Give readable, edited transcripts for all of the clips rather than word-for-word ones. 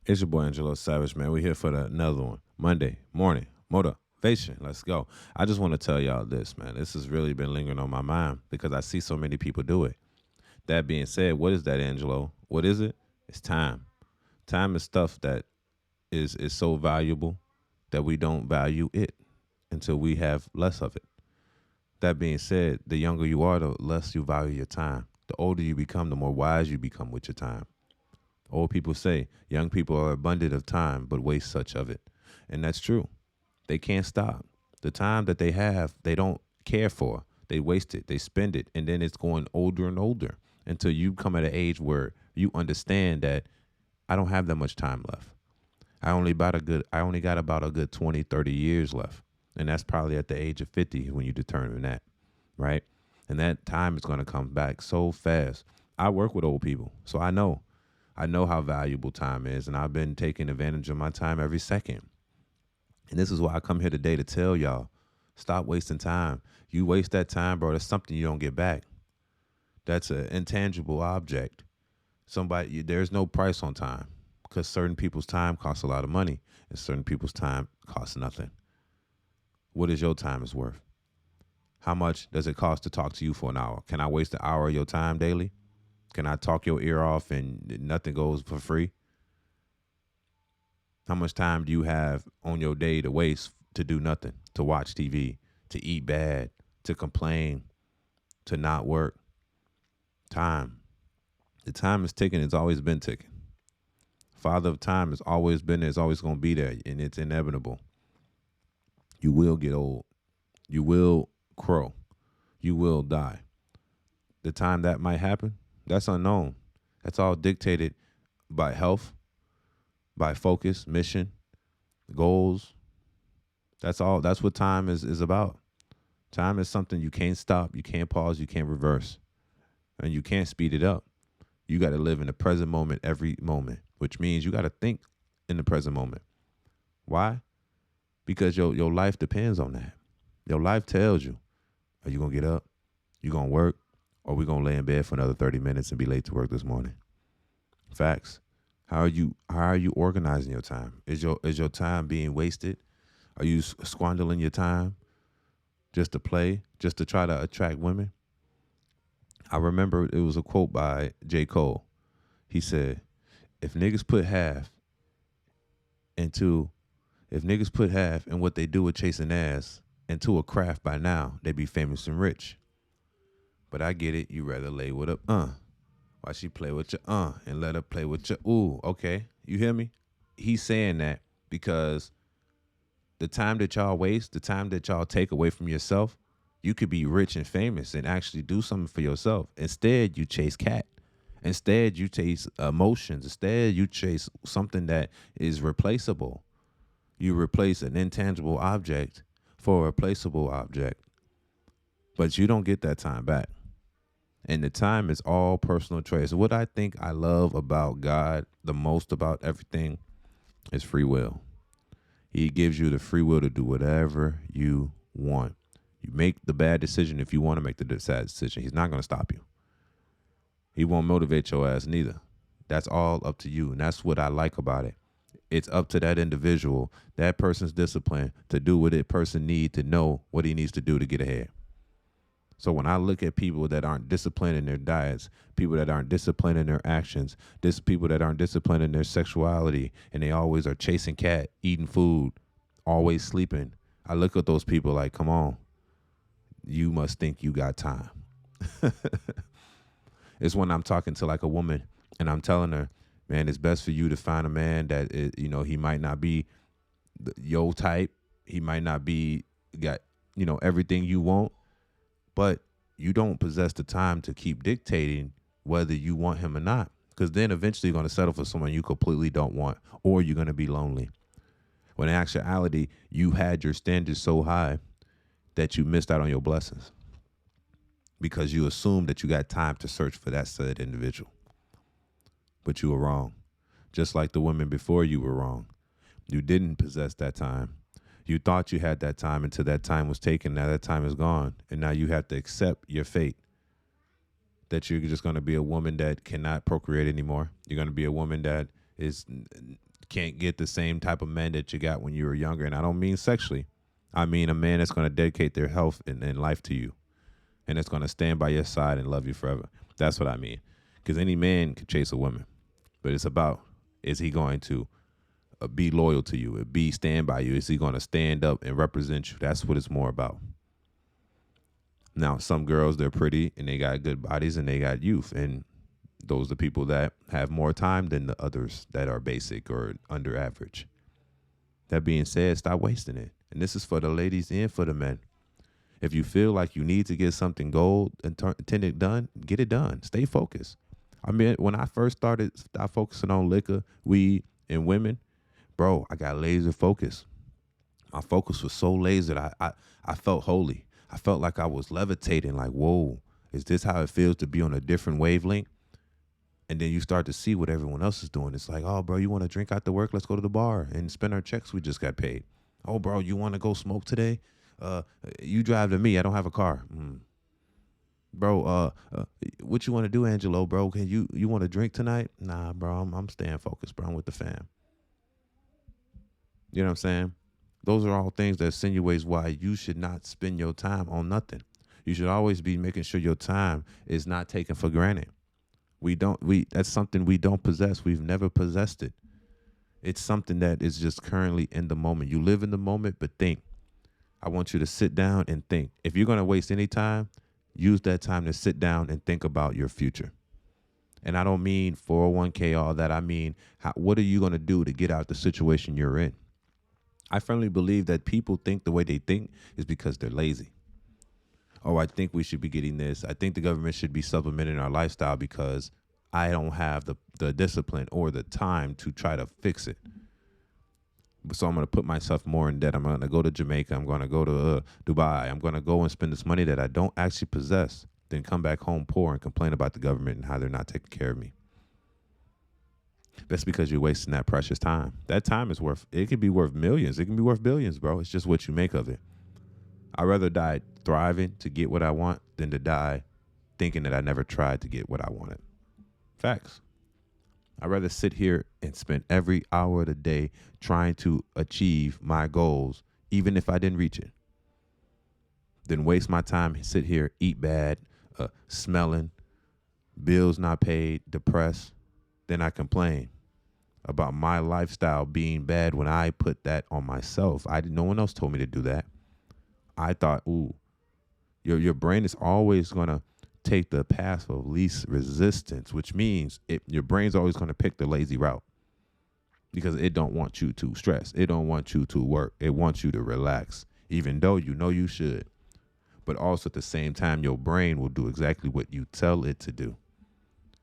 It's your boy Angelo Savage, man. We're here for another one. Monday morning motivation. Let's go. I just want to tell y'all this, man. This has really been lingering on my mind because I see so many people do it. That being said, what is that, Angelo? What is it? It's time. Time is stuff that is so valuable that we don't value it until we have less of it. That being said, the younger you are, the less you value your time. The older you become, the more wise you become with your time. Old people say young people are abundant of time, but waste such of it. And that's true. They can't stop. The time that they have, they don't care for. They waste it, they spend it, and then it's going older and older until you come at an age where you understand that I don't have that much time left. I only got about a good 20, 30 years left. And that's probably at the age of 50 when you determine that, right? And that time is going to come back so fast. I work with old people, so I know. I know how valuable time is, and I've been taking advantage of my time every second. And this is why I come here today to tell y'all, stop wasting time. You waste that time, bro, that's something you don't get back. That's an intangible object. There's no price on time because certain people's time costs a lot of money and certain people's time costs nothing. What is your time is worth? How much does it cost to talk to you for an hour? Can I waste an hour of your time daily? Can I talk your ear off and nothing goes for free? How much time do you have on your day to waste to do nothing, to watch TV, to eat bad, to complain, to not work? Time. The time is ticking. It's always been ticking. Father of time has always been there. It's always going to be there, and it's inevitable. You will get old. You will crow. You will die. The time that might happen, that's unknown. That's all dictated by health, by focus, mission, goals. That's all. That's what time is about. Time is something you can't stop, you can't pause, you can't reverse, and you can't speed it up. You got to live in the present moment every moment, which means you got to think in the present moment. Why? Because your life depends on that. Your life tells you, are you going to get up? You going to work? Or we going to lay in bed for another 30 minutes and be late to work this morning? Facts. How are you organizing your time? Is your time being wasted? Are you squandering your time just to play, just to try to attract women? I remember it was a quote by J. Cole. He said, if niggas put half into if niggas put half in what they do with chasing ass into a craft by now, they'd be famous and rich. But I get it, you rather lay with a while she play with your and let her play with your ooh. Okay, you hear me? He's saying that because the time that y'all waste, the time that y'all take away from yourself, you could be rich and famous and actually do something for yourself. Instead, you chase cat. Instead, you chase emotions. Instead, you chase something that is replaceable. You replace an intangible object for a replaceable object, but you don't get that time back. And the time is all personal choice. What I think I love about God the most about everything is free will. He gives you the free will to do whatever you want. You make the bad decision if you want to make the sad decision. He's not going to stop you. He won't motivate your ass neither. That's all up to you. And that's what I like about it. It's up to that individual, that person's discipline to do what that person needs to know what he needs to do to get ahead. So when I look at people that aren't disciplined in their diets, people that aren't disciplined in their actions, people that aren't disciplined in their sexuality, and they always are chasing cat, eating food, always sleeping, I look at those people like, come on, you must think you got time. It's when I'm talking to like a woman and I'm telling her, man, it's best for you to find a man that, he might not be your type. He might not be got, everything you want, but you don't possess the time to keep dictating whether you want him or not. Because then eventually you're going to settle for someone you completely don't want, or you're going to be lonely. When in actuality, you had your standards so high that you missed out on your blessings because you assumed that you got time to search for that said individual. But you were wrong. Just like the women before you were wrong. You didn't possess that time. You thought you had that time until that time was taken. Now that time is gone. And now you have to accept your fate. That you're just going to be a woman that cannot procreate anymore. You're going to be a woman that is can't get the same type of men that you got when you were younger. And I don't mean sexually. I mean a man that's going to dedicate their health and life to you, and that's going to stand by your side and love you forever. That's what I mean. Because any man could chase a woman, but it's about, is he going to be loyal to you, be stand by you? Is he going to stand up and represent you? That's what it's more about. Now, some girls, they're pretty and they got good bodies and they got youth, and those are people that have more time than the others that are basic or under average. That being said, stop wasting it. And this is for the ladies and for the men. If you feel like you need to get something gold intended done, get it done. Stay focused. I mean, when I first started focusing on liquor, weed, and women, bro, I got laser focus. My focus was so laser that I felt holy. I felt like I was levitating, like, whoa, is this how it feels to be on a different wavelength? And then you start to see what everyone else is doing. It's like, oh, bro, you want to drink after work? Let's go to the bar and spend our checks we just got paid. Oh, bro, you want to go smoke today? You drive to me. I don't have a car. Bro, what you want to do, Angelo, bro? Can you want to drink tonight? Nah, bro, I'm staying focused, bro. I'm with the fam. You know what I'm saying? Those are all things that insinuates why you should not spend your time on nothing. You should always be making sure your time is not taken for granted. That's something we don't possess. We've never possessed it. It's something that is just currently in the moment. You live in the moment, but think. I want you to sit down and think. If you're going to waste any time, use that time to sit down and think about your future. And I don't mean 401k, all that. I mean, what are you going to do to get out the situation you're in? I firmly believe that people think the way they think is because they're lazy. Oh, I think we should be getting this. I think the government should be supplementing our lifestyle because I don't have the discipline or the time to try to fix it. So I'm going to put myself more in debt. I'm going to go to Jamaica. I'm going to go to Dubai. I'm going to go and spend this money that I don't actually possess, then come back home poor and complain about the government and how they're not taking care of me. That's because you're wasting that precious time. That time is it could be worth millions. It can be worth billions, bro. It's just what you make of it. I'd rather die thriving to get what I want than to die thinking that I never tried to get what I wanted. Facts. I'd rather sit here and spend every hour of the day trying to achieve my goals, even if I didn't reach it, than waste my time, sit here, eat bad, smelling, bills not paid, depressed. Then I complain about my lifestyle being bad when I put that on myself. No one else told me to do that. I thought, your brain is always going to take the path of least resistance, which means your brain's always going to pick the lazy route because it don't want you to stress. It don't want you to work. It wants you to relax, even though you know you should. But also at the same time, your brain will do exactly what you tell it to do.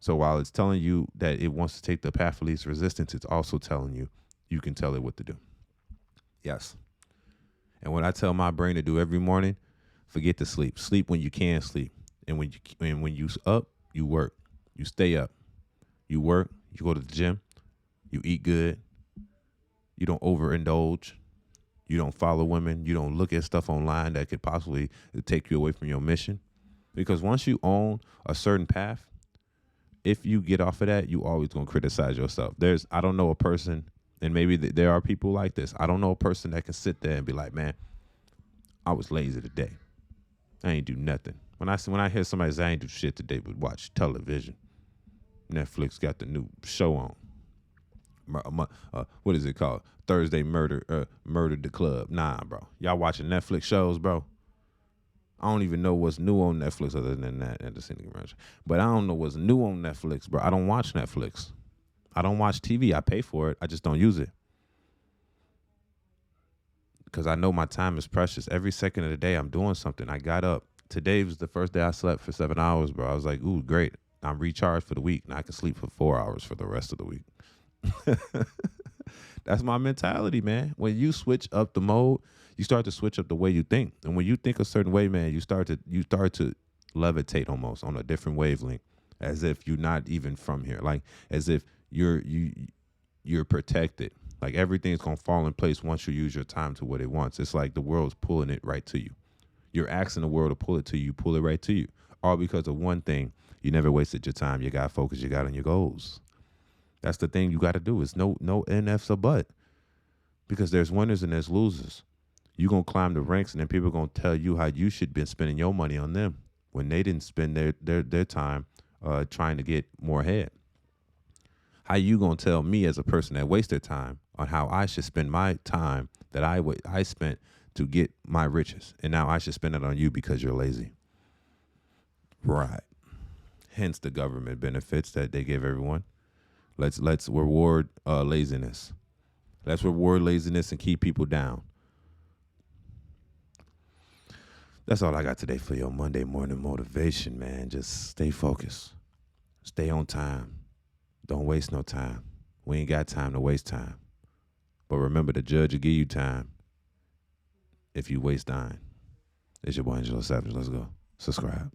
So while it's telling you that it wants to take the path of least resistance, it's also telling you you can tell it what to do. Yes. And what I tell my brain to do every morning, forget to sleep. Sleep when you can sleep. And when you up, you work. You stay up. You work. You go to the gym. You eat good. You don't overindulge. You don't follow women. You don't look at stuff online that could possibly take you away from your mission. Because once you own a certain path, if you get off of that, you always going to criticize yourself. I don't know a person, and maybe there are people like this. I don't know a person that can sit there and be like, man, I was lazy today. I ain't do nothing. When I hear somebody say I ain't do shit today but watch television, Netflix got the new show on. What is it called? Thursday Murdered the Club. Nah, bro. Y'all watching Netflix shows, bro? I don't even know what's new on Netflix other than that. But I don't know what's new on Netflix, bro. I don't watch Netflix. I don't watch TV. I pay for it. I just don't use it. Because I know my time is precious. Every second of the day, I'm doing something. I got up. Today was the first day I slept for 7 hours, bro. I was like, ooh, great. I'm recharged for the week. And I can sleep for 4 hours for the rest of the week. That's my mentality, man. When you switch up the mode, you start to switch up the way you think. And when you think a certain way, man, you start to levitate almost on a different wavelength, as if you're not even from here. Like as if you're protected. Like everything's gonna fall in place once you use your time to what it wants. It's like the world's pulling it right to you. You're asking the world to pull it to you, pull it right to you. All because of one thing. You never wasted your time. You got focus, you got on your goals. That's the thing you got to do. It's no NFs or but, because there's winners and there's losers. You're going to climb the ranks, and then people are going to tell you how you should be spending your money on them when they didn't spend their time trying to get more ahead. How you going to tell me as a person that wasted time on how I should spend my time that I spent to get my riches, and now I should spend it on you because you're lazy? Right. Hence the government benefits that they give everyone. Let's reward laziness. Let's reward laziness and keep people down. That's all I got today for your Monday morning motivation, man. Just stay focused. Stay on time. Don't waste no time. We ain't got time to waste time. But remember, the judge will give you time if you waste time. It's your boy Angelo Savage. Let's go. Subscribe.